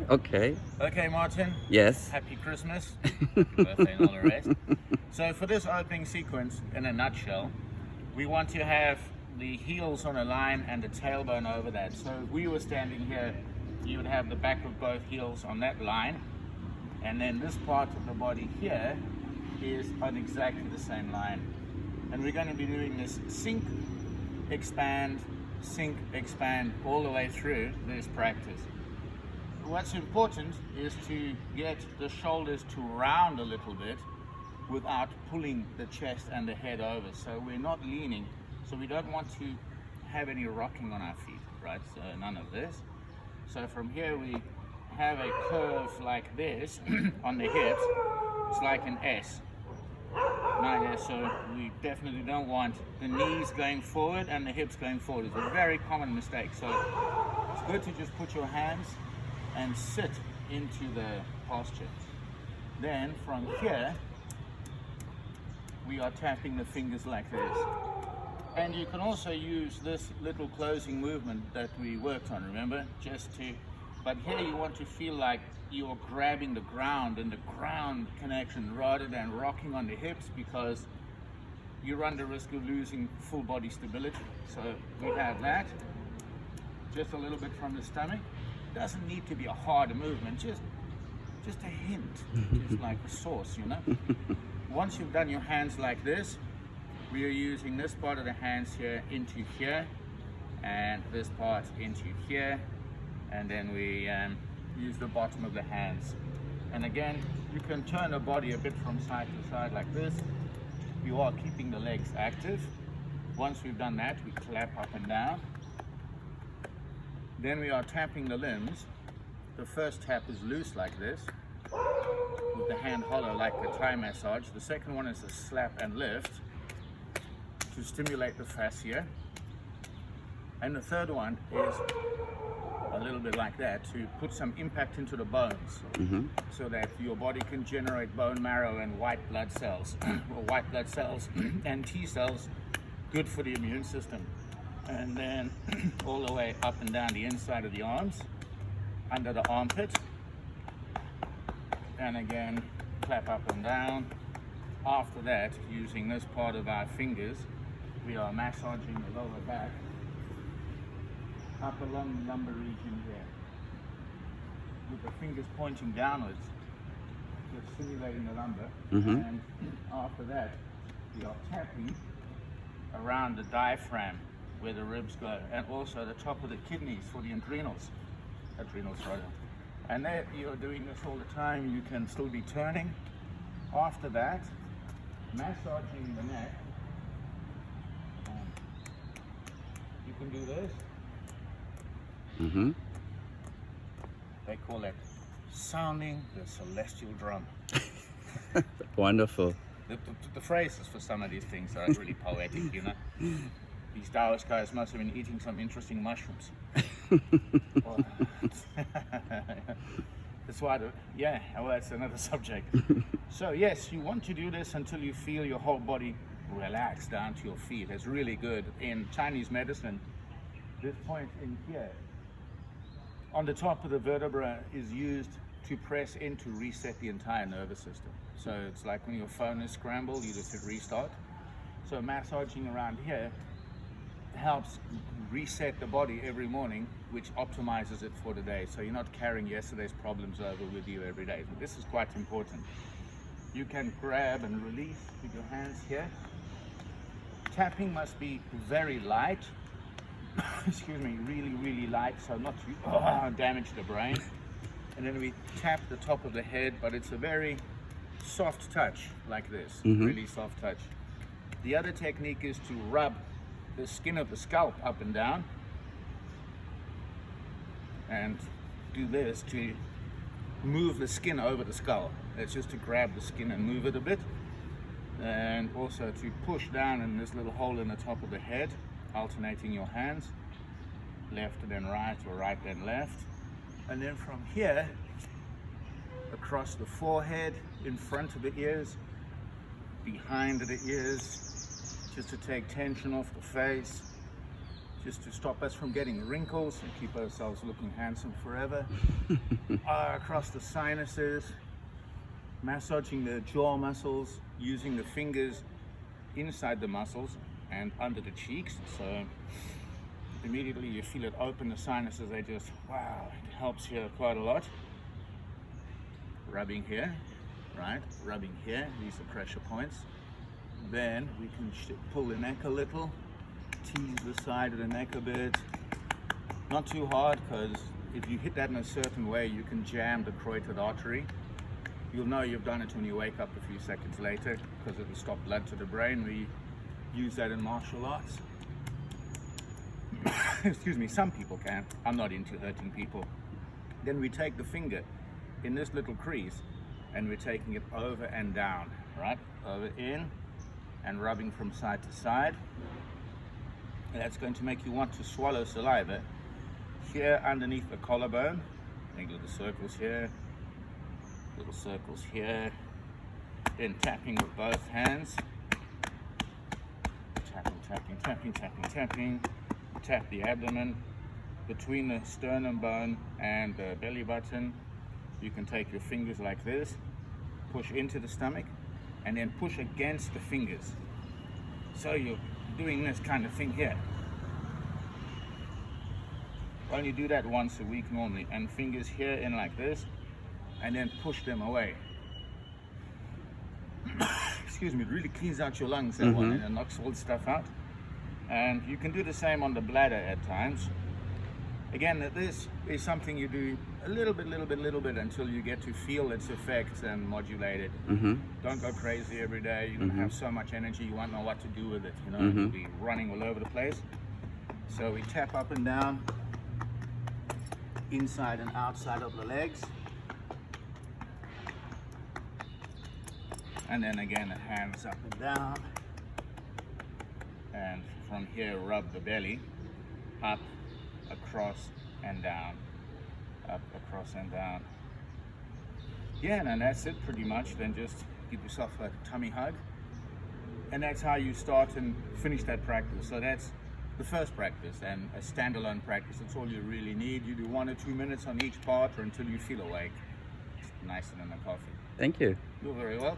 Okay. Okay, Martin. Yes. Happy Christmas, happy birthday, and all the rest. So for this opening sequence, in a nutshell, we want to have the heels on a line and the tailbone over that. So if we were standing here, you would have the back of both heels on that line, and then this part of the body here is on exactly the same line. And we're going to be doing this sink, expand, all the way through this practice. What's important is to get the shoulders to round a little bit without pulling the chest and the head over. So we're not leaning, so we don't want to have any rocking on our feet, right? So none of this. So from here we have a curve like this on the hips. It's like an S. Now here, so we definitely don't want the knees going forward and the hips going forward. It's a very common mistake. So it's good to just put your hands and sit into the posture. Then from here, we are tapping the fingers like this. And you can also use this little closing movement that we worked on, remember? But here you want to feel like you're grabbing the ground and the ground connection rather than rocking on the hips, because you run the risk of losing full body stability. So we have that, just a little bit from the stomach. Doesn't need to be a hard movement, just a hint, just like a sauce, you know. Once you've done your hands like this, we are using this part of the hands here into here, and this part into here, and then we use the bottom of the hands. And again, you can turn the body a bit from side to side like this. You are keeping the legs active. Once we've done that, we clap up and down. Then we are tapping the limbs. The first tap is loose like this, with the hand hollow like a Thai massage. The second one is a slap and lift to stimulate the fascia. And the third one is a little bit like that, to put some impact into the bones, so that your body can generate bone marrow and white blood cells, or white blood cells and T cells, good for the immune system. And then all the way up and down the inside of the arms, under the armpit, and again clap up and down. After that, using this part of our fingers, we are massaging the lower back up along the lumbar region here, with the fingers pointing downwards, just stimulating the lumbar. And after that, we are tapping around the diaphragm, where the ribs go, and also the top of the kidneys for the adrenals rather. And there, you're doing this all the time. You can still be turning. After that, massaging the neck. You can do this. They call it sounding the celestial drum. Wonderful. The phrases for some of these things are really poetic, you know. These Taoist guys must have been eating some interesting mushrooms. That's why, well, that's another subject. So yes, you want to do this until you feel your whole body relax down to your feet. It's really good. In Chinese medicine, this point in here, on the top of the vertebra, is used to press in to reset the entire nervous system. So it's like when your phone is scrambled, you just hit restart. So massaging around here helps reset the body every morning, which optimizes it for the day. So you're not carrying yesterday's problems over with you every day. So this is quite important. You can grab and release with your hands here. Tapping must be very light. Excuse me, really light, so not to damage the brain. And then we tap the top of the head, but it's a very soft touch like this, really soft touch. The other technique is to rub the skin of the scalp up and down, and do this to move the skin over the skull. It's just to grab the skin and move it a bit, and also to push down in this little hole in the top of the head, alternating your hands, left and then right, or right then left. And then from here, across the forehead, in front of the ears, behind the ears, just to take tension off the face, just to stop us from getting wrinkles and keep ourselves looking handsome forever. Across the sinuses, massaging the jaw muscles, using the fingers inside the muscles and under the cheeks. So immediately you feel it open the sinuses, they just, wow, it helps here quite a lot. Rubbing here, right? Rubbing here, these are pressure points. Then we can pull the neck a little, tease the side of the neck a bit. Not too hard, because if you hit that in a certain way, you can jam the carotid artery. You'll know you've done it when you wake up a few seconds later, because it will stop blood to the brain. We use that in martial arts. Excuse me, some people can. I'm not into hurting people. Then we take the finger in this little crease and we're taking it over and down, right? Over in and rubbing from side to side. And that's going to make you want to swallow saliva. Here underneath the collarbone, make little circles here, little circles here. Then tapping with both hands. Tapping, tapping, tapping, tapping, tapping. Tap the abdomen between the sternum bone and the belly button. You can take your fingers like this, push into the stomach, and then push against the fingers. So you're doing this kind of thing here. Only do that once a week normally, and fingers here in like this, and then push them away. Excuse me, it really cleans out your lungs, that one, and it knocks all the stuff out. And you can do the same on the bladder at times. Again, this is something you do a little bit until you get to feel its effects and modulate it. Don't go crazy every day. You're gonna have so much energy, you won't know what to do with it. You know, you'll be running all over the place. So we tap up and down, inside and outside of the legs. And then again, the hands up and down. And from here, rub the belly, up, across and down, up, across and down. Yeah, and that's it pretty much. Then just give yourself a tummy hug. And that's how you start and finish that practice. So that's the first practice, and a standalone practice. That's all you really need. You do 1 or 2 minutes on each part or until you feel awake. It's nicer than a coffee. Thank you. You're very welcome.